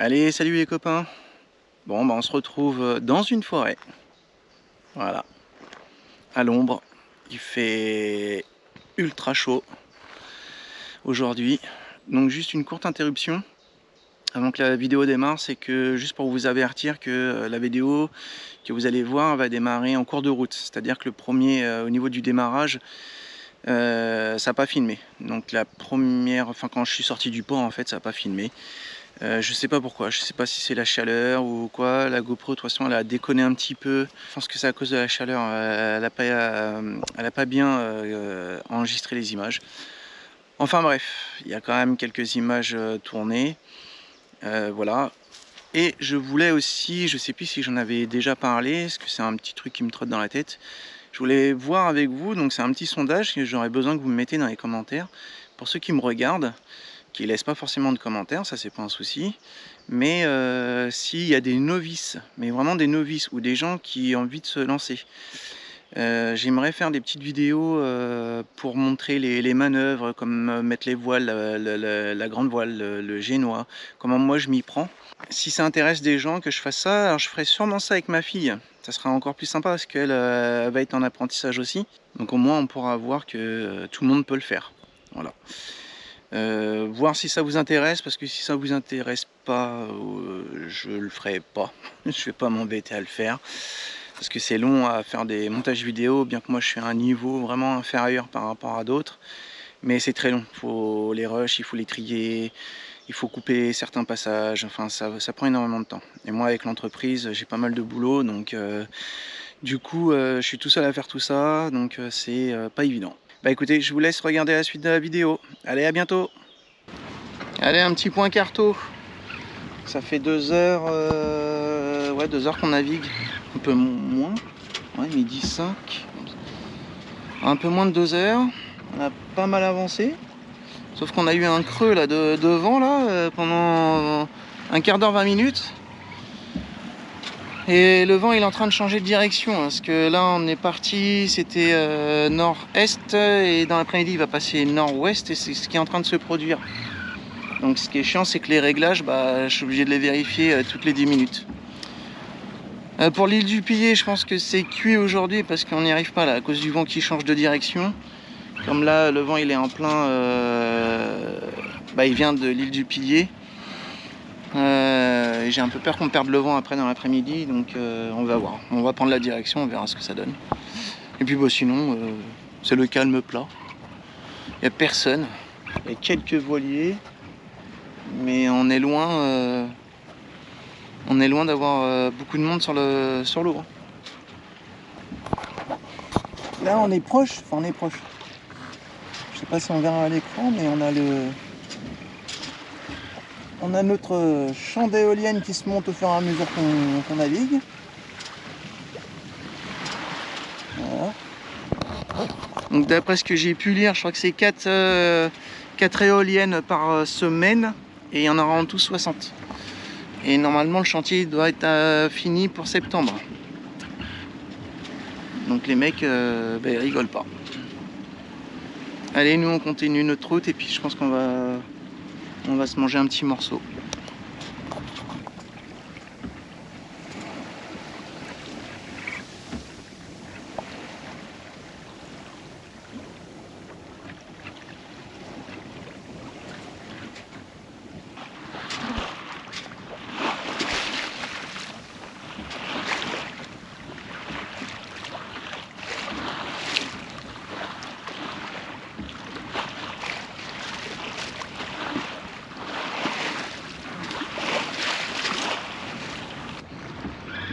Allez, salut les copains. Bon, bah on se retrouve dans une forêt. Voilà, à l'ombre. Il fait ultra chaud aujourd'hui. Donc juste une courte interruption avant que la vidéo démarre. C'est que juste pour vous avertir que la vidéo que vous allez voir va démarrer en cours de route. C'est-à-dire que le premier, au niveau du démarrage, ça n'a pas filmé. Donc la première, enfin quand je suis sorti du port en fait, ça n'a pas filmé. Je sais pas pourquoi, je sais pas si c'est la chaleur ou quoi. La GoPro de toute façon elle a déconné un petit peu. Je pense que c'est à cause de la chaleur, elle a pas bien enregistré les images. Enfin bref, il y a quand même quelques images tournées. Voilà. Et je voulais aussi, je sais plus si j'en avais déjà parlé, parce que c'est un petit truc qui me trotte dans la tête. Je voulais voir avec vous, donc c'est un petit sondage que j'aurais besoin que vous me mettez dans les commentaires. Pour ceux qui me regardent, qui laissent pas forcément de commentaires, ça c'est pas un souci, mais s'il y a des novices, mais vraiment des novices ou des gens qui ont envie de se lancer, j'aimerais faire des petites vidéos pour montrer les manœuvres, comme mettre les voiles, la grande voile, le génois, comment moi je m'y prends. Si ça intéresse des gens que je fasse ça, alors je ferai sûrement ça avec ma fille. Ça sera encore plus sympa parce qu'elle va être en apprentissage aussi. Donc au moins on pourra voir que tout le monde peut le faire. Voilà. Voir si ça vous intéresse, parce que si ça vous intéresse pas, je le ferai pas. Je vais pas m'embêter à le faire parce que c'est long à faire des montages vidéo, bien que moi je suis à un niveau vraiment inférieur par rapport à d'autres, mais c'est très long. Faut les rushs, il faut les trier, il faut couper certains passages, enfin ça prend énormément de temps. Et moi avec l'entreprise j'ai pas mal de boulot, donc du coup je suis tout seul à faire tout ça, donc c'est pas évident. Bah écoutez, je vous laisse regarder la suite de la vidéo. Allez, à bientôt. Allez, un petit point carto. Ça fait 2 heures, ouais, 2 heures qu'on navigue. Un peu moins, ouais, midi 5. Un peu moins de 2 heures. On a pas mal avancé. Sauf qu'on a eu un creux là de vent là pendant un quart d'heure, 20 minutes. Et le vent il est en train de changer de direction, hein, parce que là on est parti, c'était nord-est, et dans l'après-midi il va passer nord-ouest, et c'est ce qui est en train de se produire. Donc ce qui est chiant, c'est que les réglages, bah, je suis obligé de les vérifier toutes les 10 minutes. Pour l'île du Pillet, je pense que c'est cuit aujourd'hui parce qu'on n'y arrive pas là, à cause du vent qui change de direction. Comme là le vent il est en plein, bah, il vient de l'île du Pillet. J'ai un peu peur qu'on perde le vent après dans l'après-midi, donc on va voir. On va prendre la direction, on verra ce que ça donne. Et puis bah, sinon, c'est le calme plat. Il n'y a personne. Il y a quelques voiliers, mais on est loin d'avoir beaucoup de monde sur l'eau. Là on est proche, enfin on est proche. Je sais pas si on verra à l'écran, mais on a notre champ d'éoliennes qui se monte au fur et à mesure qu'on navigue. Voilà. Donc d'après ce que j'ai pu lire, je crois que c'est 4 éoliennes par semaine, et il y en aura en tout 60. Et normalement le chantier doit être fini pour septembre. Donc les mecs, bah, ils rigolent pas. Allez, nous on continue notre route, et puis je pense qu'on va se manger un petit morceau.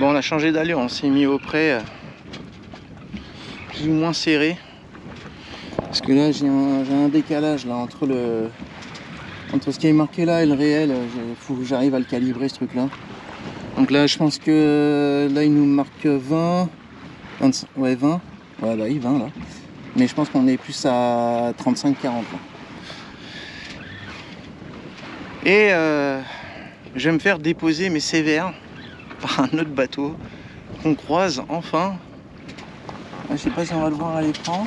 Bon, on a changé d'allure, on s'est mis au près, plus ou moins serré, parce que là j'ai un décalage là entre ce qui est marqué là et le réel. Il faut que j'arrive à le calibrer, ce truc là. Donc là je pense que là il nous marque 20, 25, ouais 20, ouais bah oui 20 là, mais je pense qu'on est plus à 35-40 là. Et je vais me faire déposer, mais sévère, par un autre bateau qu'on croise enfin. Je sais pas si on va le voir à l'écran.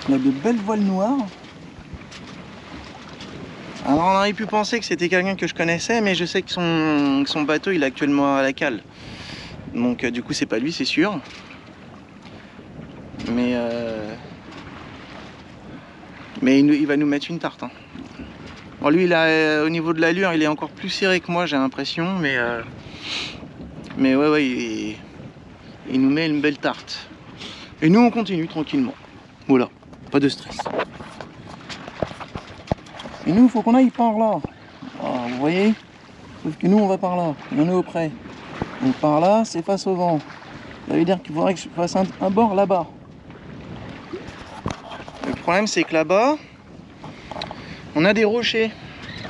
On a de belles voiles noires. Alors on aurait pu penser que c'était quelqu'un que je connaissais, mais je sais que son bateau il est actuellement à la cale. Donc du coup c'est pas lui, c'est sûr. Mais il va nous mettre une tarte. Hein. Bon, lui il a, au niveau de l'allure il est encore plus serré que moi j'ai l'impression, mais ouais il nous met une belle tarte. Et nous on continue tranquillement. Voilà, pas de stress. Et nous, il faut qu'on aille par là. Ah, vous voyez? Sauf que nous, on va par là. On est auprès. Donc par là, c'est face au vent. Ça veut dire qu'il faudrait que je fasse un bord là-bas. Le problème, c'est que là-bas, on a des rochers.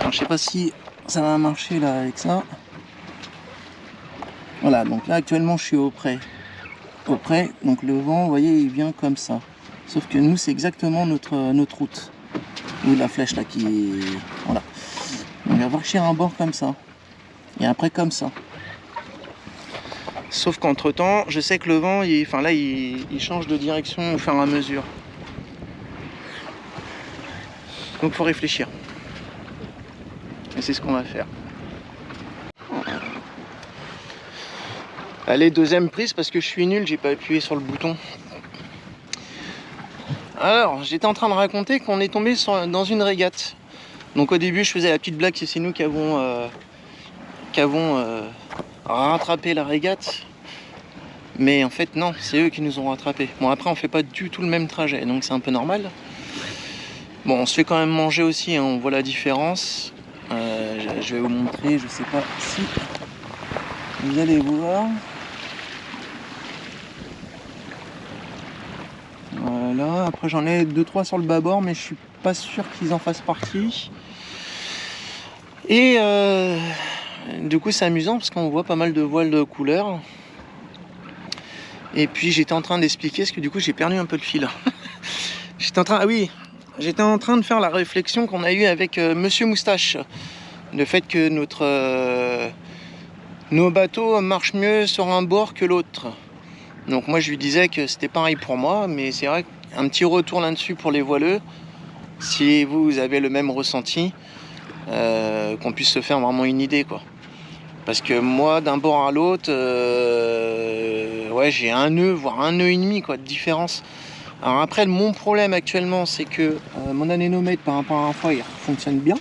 Alors, je sais pas si ça va marcher là avec ça. Voilà, donc là, actuellement, je suis auprès. Auprès, donc le vent, vous voyez, il vient comme ça. Sauf que nous, c'est exactement notre route. Ou la flèche là qui... Voilà. On va marcher un bord comme ça. Et après comme ça. Sauf qu'entre temps, je sais que le vent, il change de direction au fur et à mesure. Donc faut réfléchir. Et c'est ce qu'on va faire. Allez, deuxième prise parce que je suis nul, j'ai pas appuyé sur le bouton. Alors, j'étais en train de raconter qu'on est tombé dans une régate. Donc au début, je faisais la petite blague que c'est nous qui avons rattrapé la régate. Mais en fait, non, c'est eux qui nous ont rattrapés. Bon, après, on fait pas du tout le même trajet, donc c'est un peu normal. Bon, on se fait quand même manger aussi, hein, on voit la différence. Je vais vous montrer, je sais pas si vous allez voir. Voilà, après j'en ai 2-3 sur le bâbord, mais je suis pas sûr qu'ils en fassent partie. Et du coup c'est amusant parce qu'on voit pas mal de voiles de couleur. Et puis j'étais en train d'expliquer, parce que du coup j'ai perdu un peu le fil. J'étais en train de faire la réflexion qu'on a eue avec Monsieur Moustache. Le fait que nos bateaux marchent mieux sur un bord que l'autre. Donc moi je lui disais que c'était pareil pour moi, mais c'est vrai qu'un petit retour là-dessus pour les voileux, si vous avez le même ressenti, qu'on puisse se faire vraiment une idée, quoi. Parce que moi, d'un bord à l'autre, ouais, j'ai un nœud, voire un nœud et demi, quoi, de différence. Alors après, mon problème actuellement, c'est que mon anémomètre par rapport à un fois, il fonctionne bien,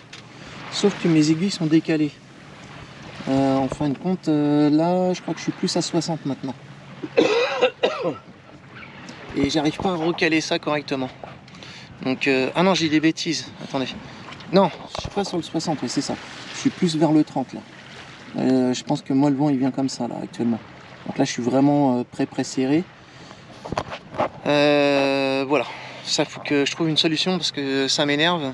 sauf que mes aiguilles sont décalées. En fin de compte, là, je crois que je suis plus à 60 maintenant. Et j'arrive pas à recaler ça correctement. Donc, ah non, j'ai des bêtises. Attendez. Non, je suis pas sur le 60, oui, c'est ça. Je suis plus vers le 30 là. Je pense que moi le vent il vient comme ça là actuellement. Donc là je suis vraiment près serré. Voilà. Ça faut que je trouve une solution parce que ça m'énerve.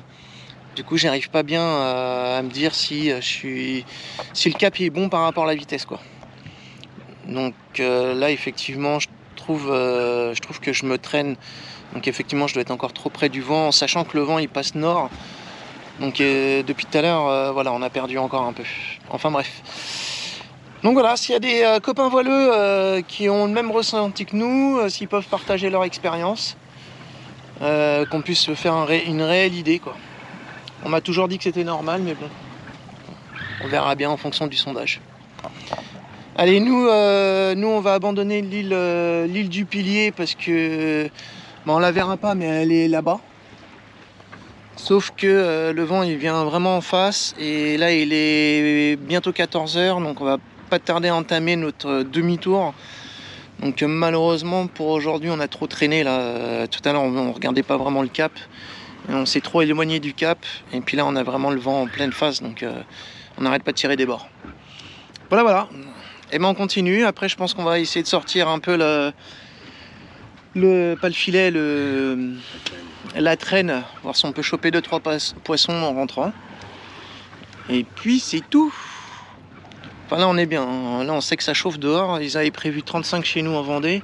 Du coup j'arrive pas bien à me dire si le cap est bon par rapport à la vitesse, quoi. Donc là effectivement je trouve que je me traîne. Donc effectivement je dois être encore trop près du vent, en sachant que le vent il passe nord. Donc depuis tout à l'heure, voilà, on a perdu encore un peu. Enfin bref. Donc voilà, s'il y a des copains voileux qui ont le même ressenti que nous, s'ils peuvent partager leur expérience, qu'on puisse se faire une réelle idée, quoi. On m'a toujours dit que c'était normal, mais bon, on verra bien en fonction du sondage. Allez, nous on va abandonner l'île du Pilier parce que on la verra pas, mais elle est là-bas. Sauf que le vent il vient vraiment en face et là il est bientôt 14h, donc on va pas tarder à entamer notre demi-tour. Donc malheureusement pour aujourd'hui on a trop traîné là. Tout à l'heure on regardait pas vraiment le cap, et on s'est trop éloigné du cap et puis là on a vraiment le vent en pleine face, donc on n'arrête pas de tirer des bords. Voilà. Et ben on continue. Après je pense qu'on va essayer de sortir un peu pas le filet, la traîne, voir si on peut choper 2-3 poissons en rentrant. Et puis c'est tout. Enfin là on est bien, hein. Là on sait que ça chauffe dehors. Ils avaient prévu 35 chez nous en Vendée.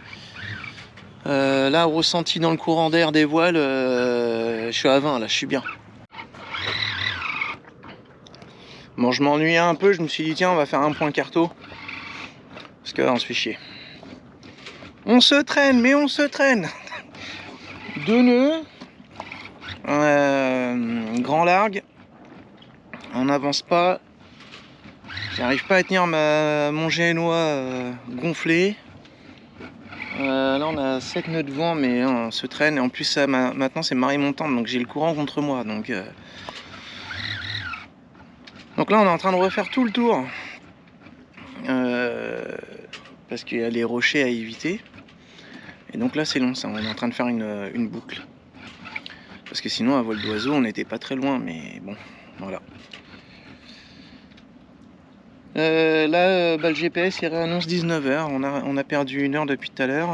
Là ressenti dans le courant d'air des voiles, je suis à 20 là, je suis bien. Bon, je m'ennuyais un peu, je me suis dit tiens on va faire un point carto. Parce que là on se fait chier. On se traîne, mais on se traîne. 2 nœuds. Grand largue. on n'avance pas. J'arrive pas à tenir mon génois gonflé. Là on a 7 nœuds de vent, mais on se traîne. Et en plus ça, maintenant c'est marée montante, donc j'ai le courant contre moi. Donc là on est en train de refaire tout le tour. Parce qu'il y a les rochers à éviter. Et donc là c'est long ça, on est en train de faire une boucle. Parce que sinon à vol d'oiseau on n'était pas très loin, mais bon, voilà. Là, le GPS il réannonce 19h, on a perdu 1 heure depuis tout à l'heure.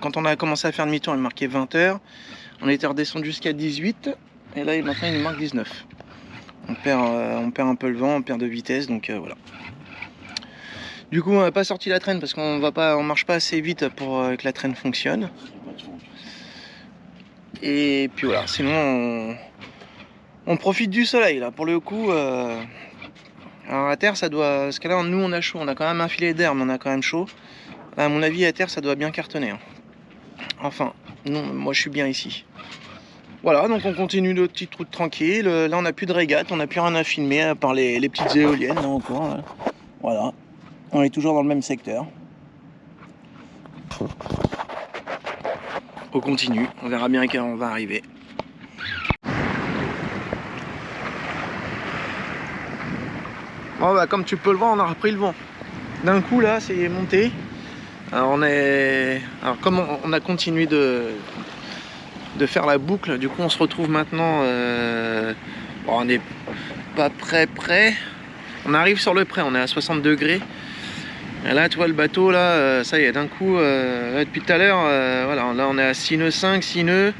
Quand on a commencé à faire demi-tour, il marquait 20h. On était redescendu jusqu'à 18, et là maintenant il nous marque 19. On perd un peu le vent, on perd de vitesse, donc voilà. Du coup on n'a pas sorti la traîne parce qu'on marche pas assez vite pour que la traîne fonctionne. Et puis voilà, sinon on profite du soleil là, pour le coup. Alors à terre ça doit, parce que là nous on a chaud, on a quand même un filet d'air mais on a quand même chaud. À mon avis à terre ça doit bien cartonner. Enfin, non, moi je suis bien ici. Voilà, donc on continue notre petite route tranquille. Là on n'a plus de régate, on n'a plus rien à filmer à part les petites éoliennes là encore. Là. Voilà, on est toujours dans le même secteur. On continue, on verra bien à quelle heure on va arriver. Bon bah comme tu peux le voir, on a repris le vent. D'un coup là, c'est monté. Alors comme on a continué de faire la boucle, du coup on se retrouve maintenant. Bon, on n'est pas près. On arrive sur le pré, on est à 60 degrés. Et là, tu vois le bateau là, ça y est, d'un coup, depuis tout à l'heure, voilà, là on est à 6 nœuds 5, 6 nœuds.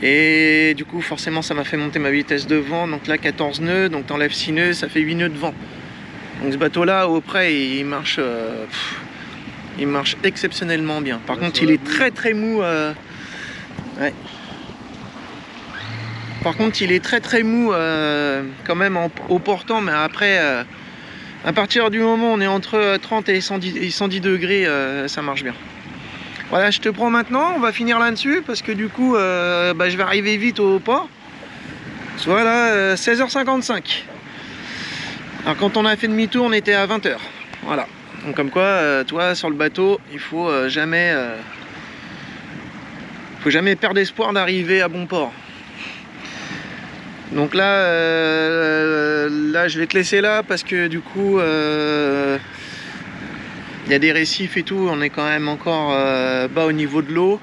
Et du coup forcément ça m'a fait monter ma vitesse de vent, donc là 14 nœuds, donc t'enlèves 6 nœuds, ça fait 8 nœuds de vent. Donc ce bateau là au près il marche exceptionnellement bien. Par contre il est très mou. Ouais. Par contre il est très mou quand même au portant, mais après à partir du moment où on est entre 30 et 110 degrés, ça marche bien. Voilà, je te prends maintenant, on va finir là-dessus parce que du coup, je vais arriver vite au port. Voilà, 16h55. Alors quand on a fait demi-tour, on était à 20h. Voilà. Donc comme quoi, toi, sur le bateau, il faut jamais perdre espoir d'arriver à bon port. Donc là, je vais te laisser là parce que du coup... il y a des récifs et tout, on est quand même encore bas au niveau de l'eau.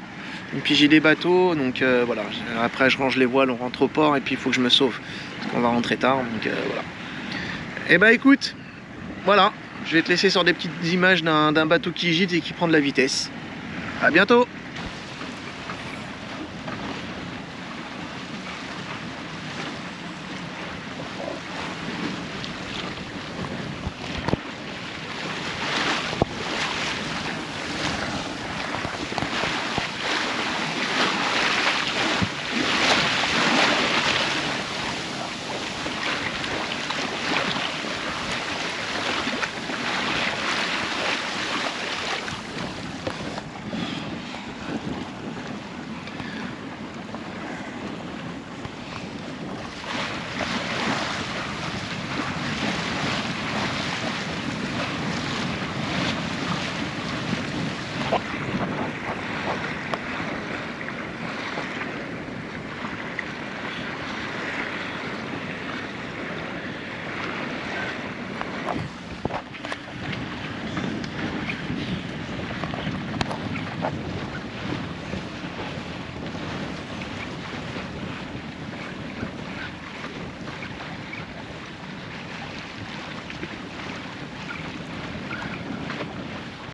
Et puis j'ai des bateaux, donc voilà. Après je range les voiles, on rentre au port et puis il faut que je me sauve. Parce qu'on va rentrer tard, donc voilà. Et bah écoute, voilà. Je vais te laisser sur des petites images d'un bateau qui gîte et qui prend de la vitesse. À bientôt!